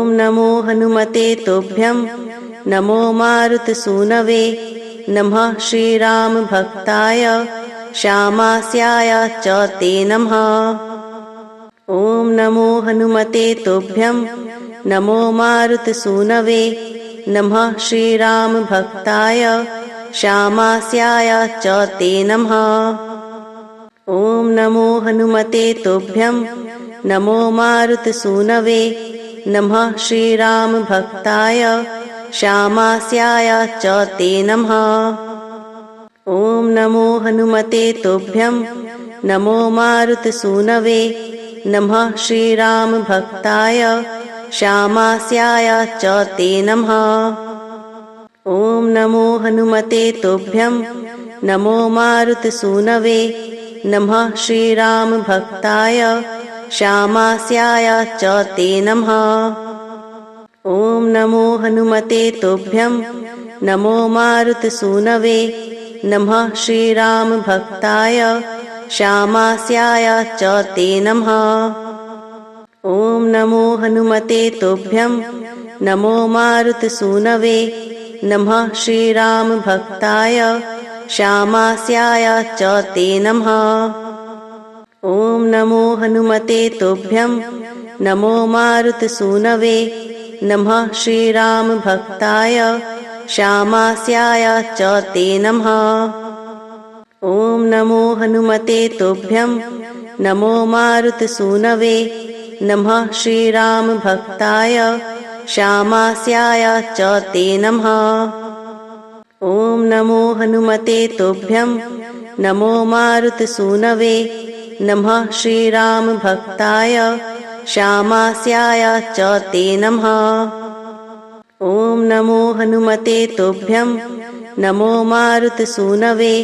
ॐ नमो हनुमते तुभ्यं नमो मारुतसूनवे नमः श्रीरामभक्ताय श्यामास्याय च ते नमः। ॐ नमो हनुमते तुभ्यं नमो मारुतसूनवे नमः श्रीरामभक्ताय श्यामास्याय च ते नमः। ॐ नमो हनुमते तुभ्यं नमो मारुतसूनवे नमः श्रीरामभक्ताय श्यामास्याय च ते नमः। ॐ नमो हनुमते तुभ्यं नमो मारुतसूनवे नमः श्रीरामभक्ताय श्यामास्याय च ते नमः। ॐ नमो हनुमते तुभ्यं नमो मारुतसूनवे नमः श्रीरामभक्ताय श्यामास्याय च ते नमः। ॐ नमो हनुमते तुभ्यं नमो मारुतसूनवे नमः श्रीरामभक्ताय श्यामास्याय च ते नमः। ॐ नमो हनुमते तुभ्यं नमो मारुतसूनवे नमः श्रीरामभक्ताय श्यामास्याय च ते नमः। ॐ नमो हनुमते तुभ्यं नमो मारुतसूनवे नमः श्रीरामभक्ताय श्यामास्याय च ते नमः। ॐ नमो हनुमते तुभ्यं नमो मारुतसूनवे नमः श्रीरामभक्ताय श्यामास्याय च ते नमः। ॐ नमो हनुमते तुभ्यं नमो मारुतसूनवे नमः श्रीरामभक्ताय श्यामास्याय च ते नमः। ॐ नमो हनुमते तुभ्यं नमो मारुतसूनवे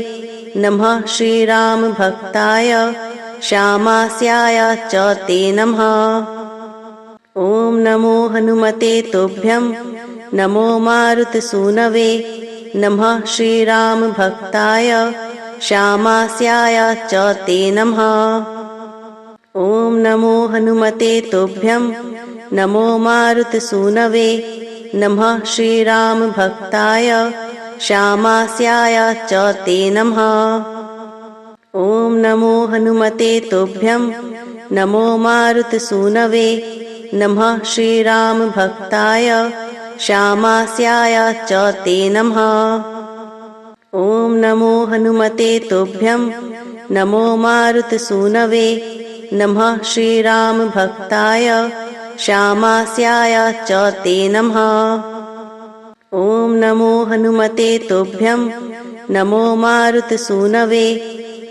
नमः श्रीरामभक्ताय श्यामास्याय च ते नमः। ॐ नमो हनुमते तुभ्यं नमो मारुतसूनवे नमः श्रीरामभक्ताय श्यामास्याय च ते नमः। ॐ नमो हनुमते तुभ्यं नमो मारुतसूनवे नमः श्रीरामभक्ताय श्यामास्याय च ते नमः। ॐ नमो हनुमते तुभ्यं नमो मारुतसूनवे नमः श्रीरामभक्ताय श्यामास्याय च ते नमः। ॐ नमो हनुमते तुभ्यं नमो मारुतसूनवे नमः श्रीरामभक्ताय श्यामास्याय च ते नमः। ॐ नमो हनुमते तुभ्यं नमो मारुतसूनवे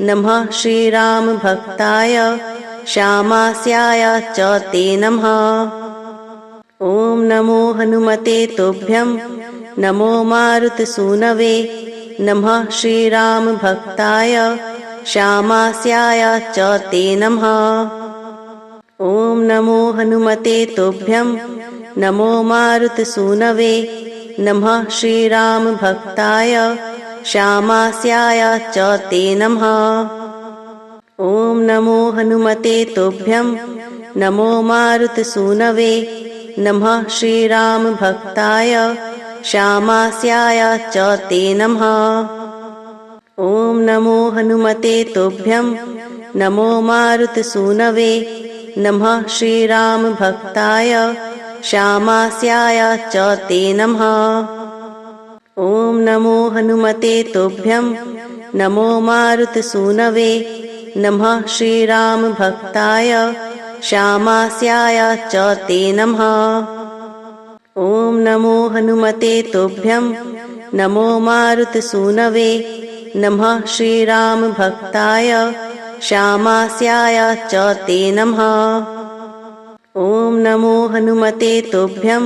नमः श्रीरामभक्ताय श्यामास्याय च ते नमः। ॐ नमो हनुमते तुभ्यं नमो मारुतसूनवे नमः श्रीरामभक्ताय श्यामास्याय च ते नमः। ॐ नमो हनुमते तुभ्यं नमो मारुतसूनवे नमः श्रीरामभक्ताय श्यामास्याय च ते नमः। ॐ नमो हनुमते तुभ्यं नमो मारुतसूनवे नमः श्रीरामभक्ताय श्यामास्याय च ते नमः। ॐ नमो हनुमते तुभ्यं नमो मारुतसूनवे नमः श्रीरामभक्ताय श्यामास्याय च ते नमः। ॐ नमो हनुमते तुभ्यं नमो मारुतसूनवे नमः श्रीरामभक्ताय श्यामास्याय च ते नमः। ॐ नमो हनुमते तुभ्यं नमो मारुतसूनवे नमः श्रीरामभक्ताय श्यामास्याय च ते नमः। ॐ नमो हनुमते तुभ्यं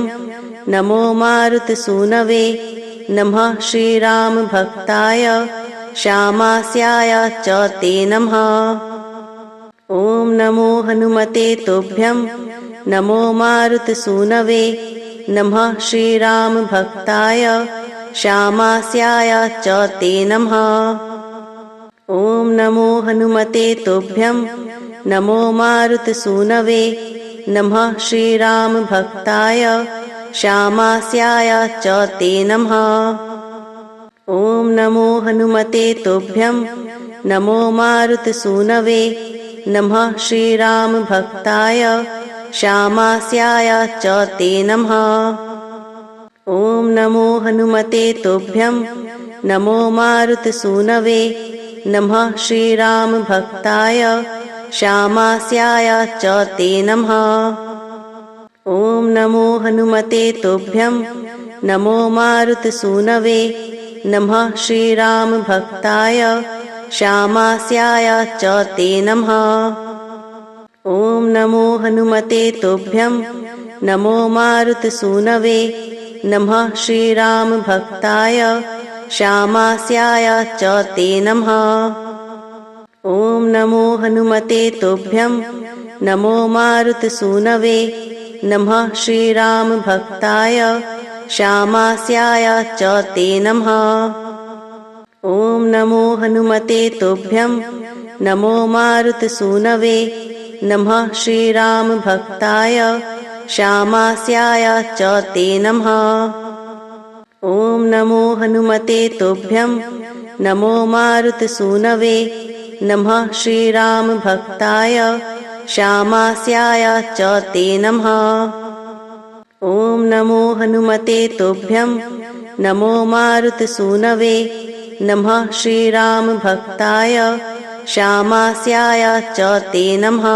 नमो मारुतसूनवे नमः श्रीरामभक्ताय श्यामास्याय च ते नमः। ॐ नमो हनुमते तुभ्यं नमो मारुतसूनवे नमः श्रीरामभक्ताय श्यामास्याय च ते नमः। ॐ नमो हनुमते तुभ्यं नमो मारुतसूनवे नमः श्रीरामभक्ताय श्यामास्याय च ते नमः। ॐ नमो हनुमते तुभ्यं नमो मारुतसूनवे नमः श्रीरामभक्ताय श्यामास्याय च ते नमः। ॐ नमो हनुमते तुभ्यं नमो मारुतसूनवे नमः श्रीरामभक्ताय श्यामास्याय च ते नमः। ॐ नमो हनुमते तुभ्यं नमो मारुतसूनवे नमः श्रीरामभक्ताय श्यामास्याय च ते नमः। ॐ नमो हनुमते तुभ्यं नमो मारुतसूनवे नमः श्रीरामभक्ताय श्यामास्याय च ते नमः। ॐ नमो हनुमते तुभ्यं नमो मारुतसूनवे नमः श्रीरामभक्ताय श्यामास्याय च ते नमः। ॐ नमो हनुमते तुभ्यं नमो मारुतसूनवे नमः श्रीरामभक्ताय श्यामास्याय च ते नमः। ॐ नमो हनुमते तुभ्यं नमो मारुतसूनवे नमः श्रीरामभक्ताय श्यामास्याय च ते नमः। ॐ नमो हनुमते तुभ्यं नमो मारुतसूनवे नमः श्रीरामभक्ताय श्यामास्याय च ते नमः।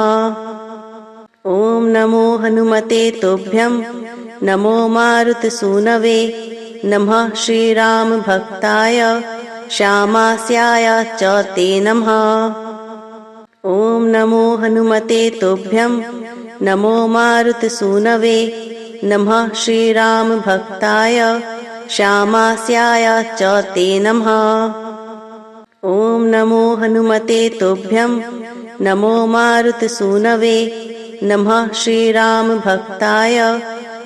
ॐ नमो हनुमते तुभ्यं नमो मारुतसूनवे नमः श्रीरामभक्ताय श्यामास्याय च ते नमः। ॐ नमो हनुमते तुभ्यं नमो मारुतसूनवे नमः श्रीरामभक्ताय श्यामास्याय च ते नमः। ॐ नमो हनुमते तुभ्यं नमो मारुतसूनवे नमः श्रीरामभक्ताय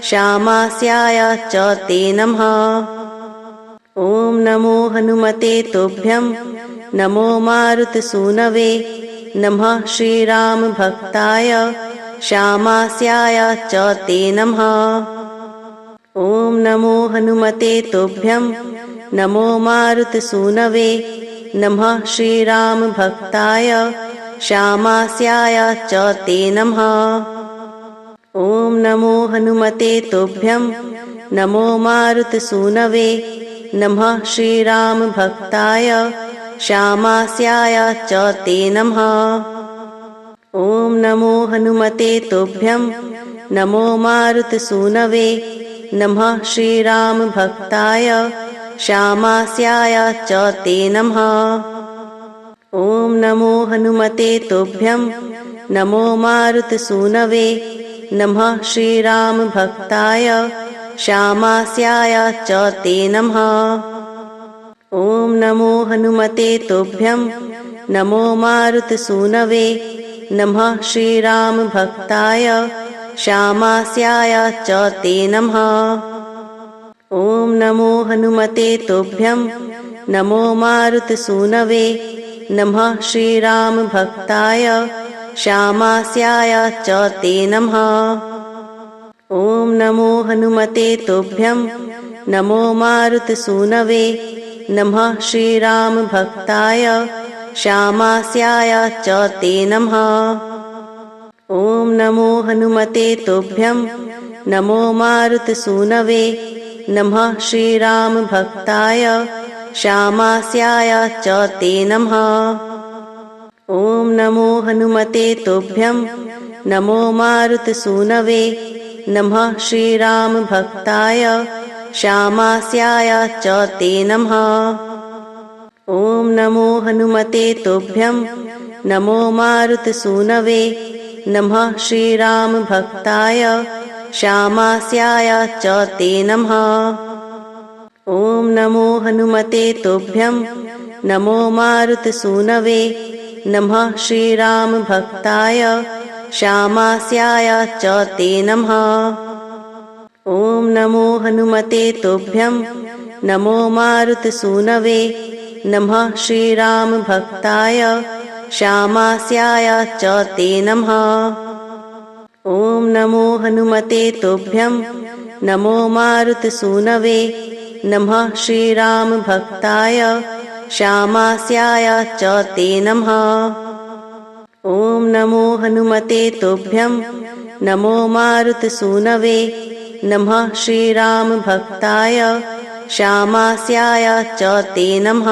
श्यामास्याय च ते नमः। ॐ नमो हनुमते तुभ्यं नमो मारुतसूनवे नमः श्रीरामभक्ताय श्यामास्याय च ते नमः। ॐ नमो हनुमते तुभ्यं नमो मारुतसूनवे नमः श्रीरामभक्ताय श्यामास्याय च ते नमः। ॐ नमो हनुमते तुभ्यं नमो मारुतसूनवे नमः श्रीरामभक्ताय श्यामास्याय च ते नमः। ॐ नमो हनुमते तुभ्यं नमो मारुतसूनवे नमः श्रीरामभक्ताय श्यामास्याय च ते नमः। ॐ नमो हनुमते तुभ्यं नमो मारुतसूनवे नमः श्रीरामभक्ताय श्यामास्याय च ते नमः। ॐ नमो हनुमते तुभ्यं नमो मारुतसूनवे नमः श्रीरामभक्ताय श्यामास्याय च ते नमः। ॐ नमो हनुमते तुभ्यं नमो मारुतसूनवे नमः श्रीरामभक्ताय श्यामास्याय च ते नमः। ॐ नमो हनुमते तुभ्यं नमो मारुतसूनवे नमः श्रीरामभक्ताय श्यामास्याय च ते नमः। ॐ नमो हनुमते तुभ्यं नमो मारुतसूनवे नमः श्रीरामभक्ताय श्यामास्याय च ते नमः। ॐ नमो हनुमते तुभ्यं नमो मारुतसूनवे नमः श्रीरामभक्ताय श्यामास्याय च ते नमः। ॐ नमो हनुमते तुभ्यं नमो मारुतसूनवे नमः श्रीरामभक्ताय श्यामास्याय च ते नमः। ॐ नमो हनुमते तुभ्यं नमो मारुतसूनवे नमः श्रीरामभक्ताय श्यामास्याय च ते नमः। ॐ नमो हनुमते तुभ्यं नमो मारुतसूनवे नमः श्रीरामभक्ताय श्यामास्याय च ते नमः। ॐ नमो हनुमते तुभ्यं नमो मारुतसूनवे नमः श्रीरामभक्ताय श्यामास्याय च ते नमः ॐ नमो हनुमते तुभ्यं नमो मारुतसूनवे नमः श्रीरामभक्ताय श्यामास्याय च ते नमः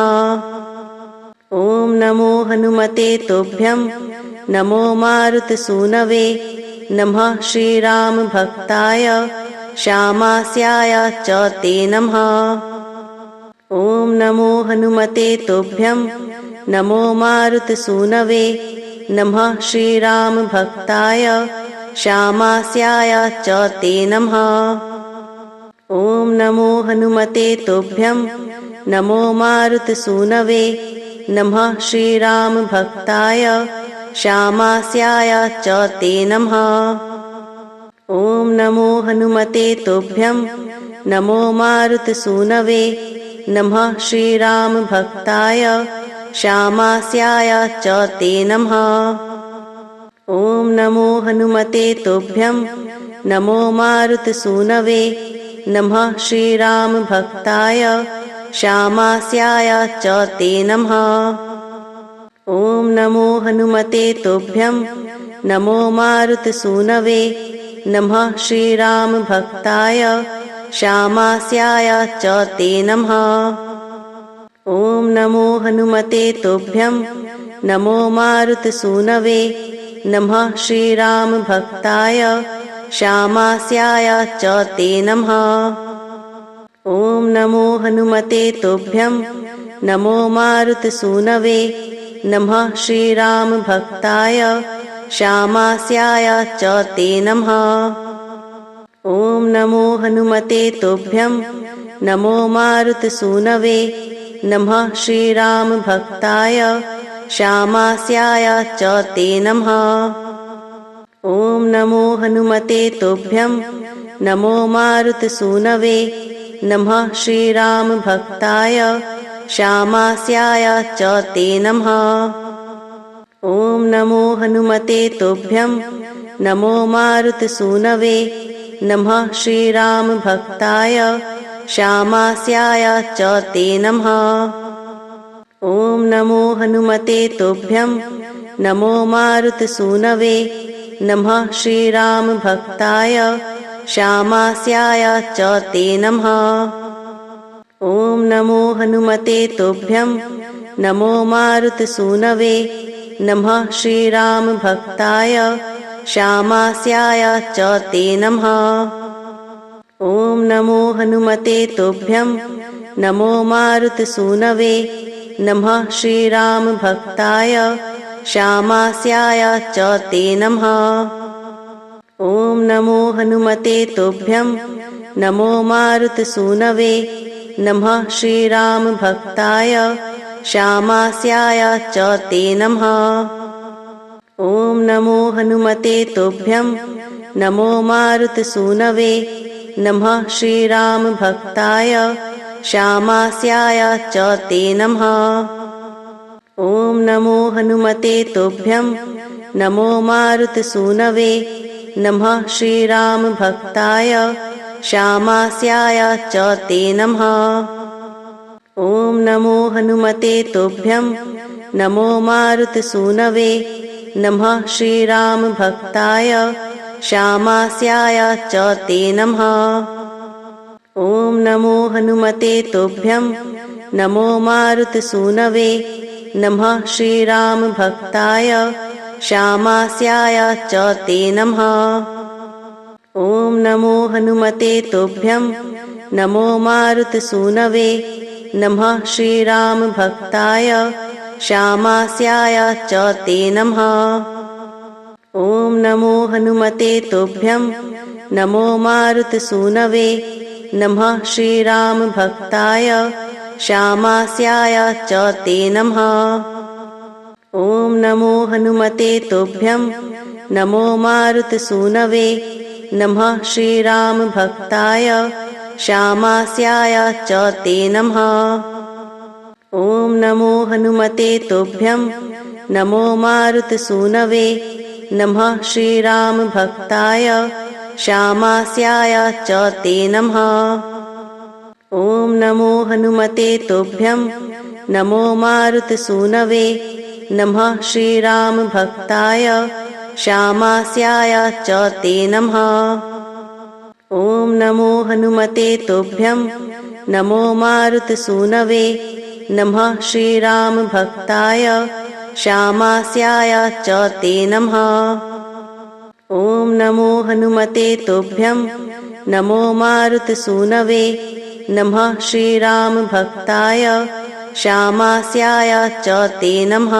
ॐ नमो हनुमते तुभ्यं नमो मारुतसूनवे नमः श्रीरामभक्ताय श्यामास्याय च ते नमः ॐ नमो हनुमते तुभ्यं नमो मारुतसूनवे नमः श्रीरामभक्ताय श्यामास्याय च ते नमः ॐ नमो हनुमते तुभ्यं नमो मारुतसूनवे नमः श्रीरामभक्ताय श्यामास्याय च ते नमः ॐ नमो हनुमते तुभ्यं नमो मारुतसूनवे नमः श्रीरामभक्ताय श्यामास्याय च ते नमः ॐ नमो हनुमते तुभ्यं नमो मारुतसूनवे नमः श्रीरामभक्ताय श्यामास्याय च ते नमः ॐ नमो हनुमते तुभ्यं नमो मारुतसूनवे नमः श्रीरामभक्ताय श्यामास्याय च ते नमः ॐ नमो हनुमते तुभ्यं नमो मारुतसूनवे नमः श्रीरामभक्ताय श्यामास्याय च ते नमः ॐ नमो हनुमते तुभ्यं नमो मारुतसूनवे नमः श्रीरामभक्ताय श्यामास्याय च ते नमः ॐ नमो हनुमते तुभ्यं नमो मारुतसूनवे नमः श्रीरामभक्ताय श्यामास्याय च ते नमः ॐ नमो हनुमते तुभ्यं नमो मारुतसूनवे नमः श्रीरामभक्ताय श्यामास्याय च ते नमः ॐ नमो हनुमते तुभ्यं नमो मारुतसूनवे नमः श्रीरामभक्ताय श्यामास्याय च ते नमः ॐ नमो हनुमते तुभ्यं नमो मारुतसूनवे नमः श्रीरामभक्ताय श्यामास्याय च ते नमः ॐ नमो हनुमते तुभ्यं नमो मारुतसूनवे नमः श्रीरामभक्ताय श्यामास्याय च ते नमः ॐ नमो हनुमते तुभ्यं नमो मारुतसूनवे नमः श्रीरामभक्ताय श्यामास्याय च ते नमः ॐ नमो हनुमते तुभ्यं नमो मारुतसूनवे नमः श्रीरामभक्ताय श्यामास्याय च ते नमः ॐ नमो हनुमते तुभ्यं नमो मारुतसूनवे नमः श्रीरामभक्ताय श्यामास्याय च ते नमः ॐ नमो हनुमते तुभ्यं नमो मारुतसूनवे नमः श्रीरामभक्ताय श्यामास्याय च ते नमः ॐ नमो हनुमते तुभ्यं नमो मारुतसूनवे नमः श्रीरामभक्ताय श्यामास्याय च ते नमः ॐ नमो हनुमते तुभ्यं नमो मारुतसूनवे नमः श्रीरामभक्ताय श्यामास्याय च ते नमः ॐ नमो हनुमते तुभ्यं नमो मारुतसूनवे नमः श्रीरामभक्ताय श्यामास्याय च ते नमः ॐ नमो हनुमते तुभ्यं नमो मारुतसूनवे नमः श्रीरामभक्ताय श्यामास्याय च ते नमः ॐ नमो हनुमते तुभ्यं नमो मारुतसूनवे नमः श्रीरामभक्ताय श्यामास्याय च ते नमः ॐ नमो हनुमते तुभ्यं नमो मारुतसूनवे नमः श्रीरामभक्ताय श्यामास्याय च ते नमः। ॐ नमो हनुमते तुभ्यं नमो मारुतसूनवे नमः श्रीरामभक्ताय श्यामास्याय च ते नमः। ॐ नमो हनुमते तुभ्यं नमो मारुतसूनवे नमः श्रीरामभक्ताय श्यामास्याय च ते नमः। ॐ नमो हनुमते तुभ्यं नमो मारुतसूनवे नमः श्रीरामभक्ताय श्यामास्याय च ते नमः।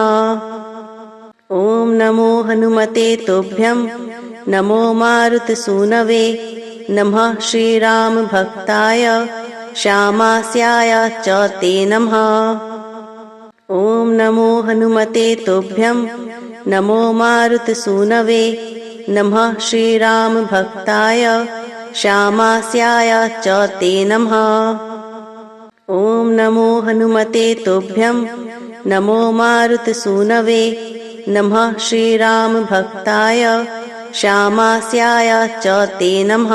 ॐ नमो हनुमते तुभ्यं नमो मारुतसूनवे नमः श्रीरामभक्ताय श्यामास्याय च ते नमः। ॐ नमो हनुमते तुभ्यं नमो मारुतसूनवे नमः श्रीरामभक्ताय श्यामास्याय च ते नमः। ॐ नमो हनुमते तुभ्यं नमो मारुतसूनवे नमः श्रीरामभक्ताय श्यामास्याय च ते नमः।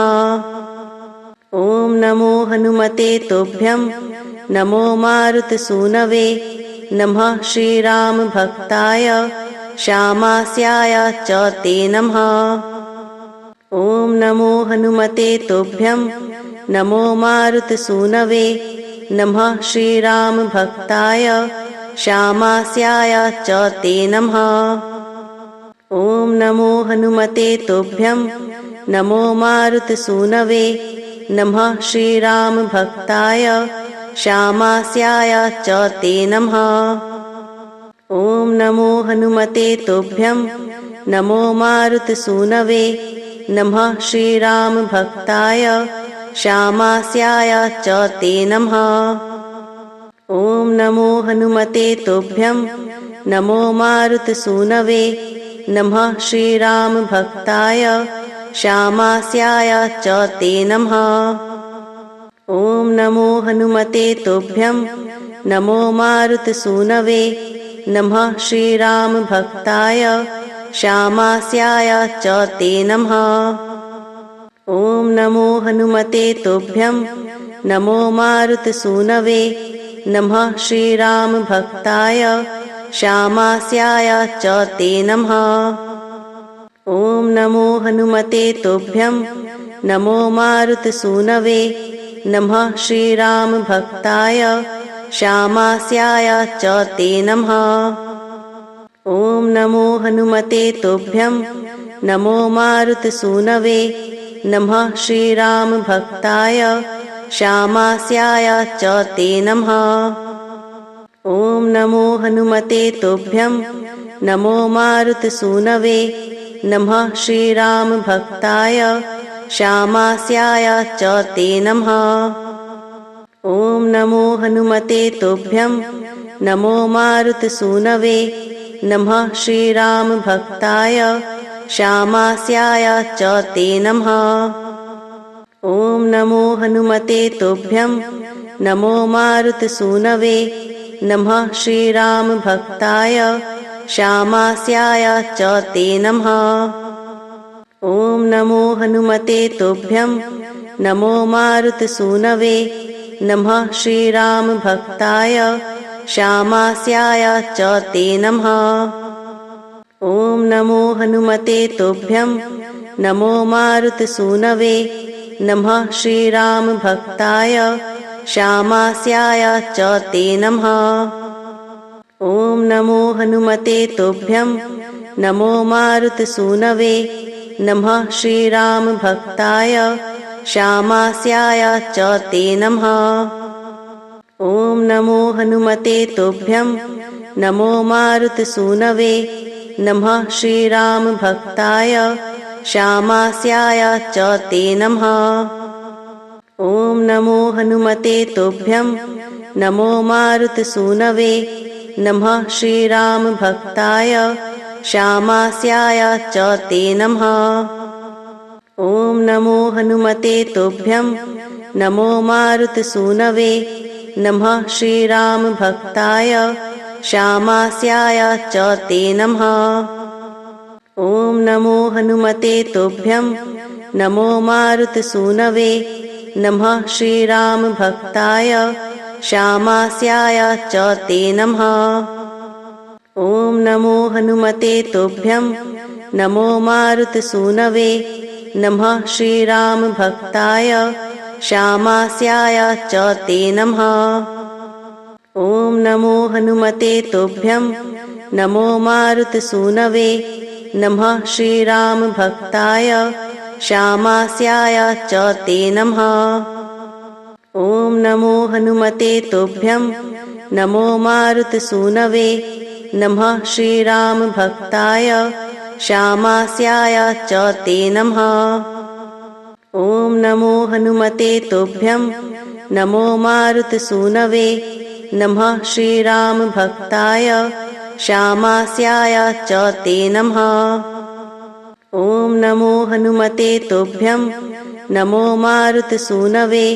ॐ नमो हनुमते तुभ्यं नमो मारुतसूनवे नमः श्रीरामभक्ताय श्यामास्याय च ते नमः। ॐ नमो हनुमते तुभ्यं नमो मारुतसूनवे नमः श्रीरामभक्ताय श्यामास्याय च ते नमः। ॐ नमो हनुमते तुभ्यं नमो मारुतसूनवे नमः श्रीरामभक्ताय श्यामास्याय च ते नमः। ॐ नमो हनुमते तुभ्यं नमो मारुतसूनवे नमः श्रीरामभक्ताय श्यामास्याय च ते नमः। ॐ नमो हनुमते तुभ्यं नमो मारुतसूनवे नमः श्रीरामभक्ताय श्यामास्याय च ते नमः। ॐ नमो हनुमते तुभ्यं नमो मारुतसूनवे नमः श्रीरामभक्ताय श्यामास्याय च ते नमः। ॐ नमो हनुमते तुभ्यं नमो मारुतसूनवे नमः श्रीरामभक्ताय श्यामास्याय च ते नमः। ॐ नमो हनुमते तुभ्यं नमो मारुतसूनवे नमः श्रीरामभक्ताय श्यामास्याय च ते नमः। ॐ नमो हनुमते तुभ्यं नमो मारुतसूनवे नमः श्रीरामभक्ताय श्यामास्याय च ते नमः। ॐ नमो हनुमते तुभ्यं नमो मारुतसूनवे नमः श्रीरामभक्ताय श्यामास्याय च ते नमः। ॐ नमो हनुमते तुभ्यं नमो मारुतसूनवे नमः श्रीरामभक्ताय श्यामास्याय च ते नमः। ॐ नमो हनुमते तुभ्यं नमो मारुतसूनवे नमः श्रीरामभक्ताय श्यामास्याय च ते नमः। ॐ नमो हनुमते तुभ्यं नमो मारुतसूनवे नमः श्रीरामभक्ताय श्यामास्याय च ते नमः। ॐ नमो हनुमते तुभ्यं नमो मारुतसूनवे नमः श्रीरामभक्ताय श्यामास्याय च ते नमः। ॐ नमो हनुमते तुभ्यं नमो मारुतसूनवे नमः श्रीरामभक्ताय श्यामास्याय च ते नमः। ॐ नमो हनुमते तुभ्यं नमो मारुतसूनवे नमः श्रीरामभक्ताय श्यामास्याय च ते नमः। ॐ नमो हनुमते तुभ्यं नमो मारुतसूनवे नमः श्रीरामभक्ताय श्यामास्याय च ते नमः। ॐ नमो हनुमते तुभ्यं नमो मारुतसूनवे नमः श्रीरामभक्ताय श्यामास्याय च ते नमः। ॐ नमो हनुमते तुभ्यं नमो मारुतसूनवे नमः श्रीरामभक्ताय श्यामास्याय च ते नमः। ॐ नमो हनुमते तुभ्यं नमो मारुतसूनवे नमः श्रीरामभक्ताय श्यामास्याय च ते नमः। ॐ नमो हनुमते तुभ्यं नमो मारुतसूनवे नमः श्रीरामभक्ताय श्यामास्याय च ते नमः। ॐ नमो हनुमते तुभ्यं नमो मारुतसूनवे नमः श्रीरामभक्ताय श्यामास्याय च ते नमः। ॐ नमो हनुमते तुभ्यं नमो मारुतसूनवे नमः श्रीरामभक्ताय श्यामास्याय च ते नमः। ॐ नमो हनुमते तुभ्यं नमो मारुतसूनवे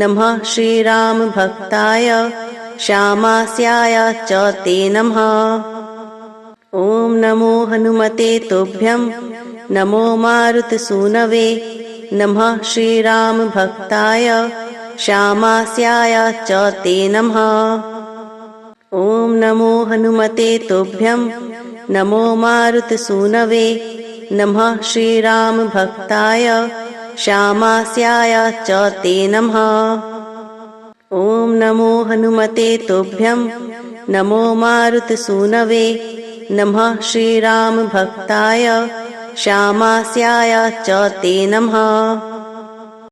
नमः श्रीरामभक्ताय श्यामास्याय च ते नमः। ॐ नमो हनुमते तुभ्यं नमो मारुतसूनवे नमः श्रीरामभक्ताय श्यामास्याय च ते नमः। ॐ नमो हनुमते तुभ्यं नमो मारुतसूनवे नमः श्रीरामभक्ताय श्यामास्याय च ते नमः। ॐ नमो हनुमते तुभ्यं नमो मारुतसूनवे नमः श्रीरामभक्ताय श्यामास्याय च ते नमः।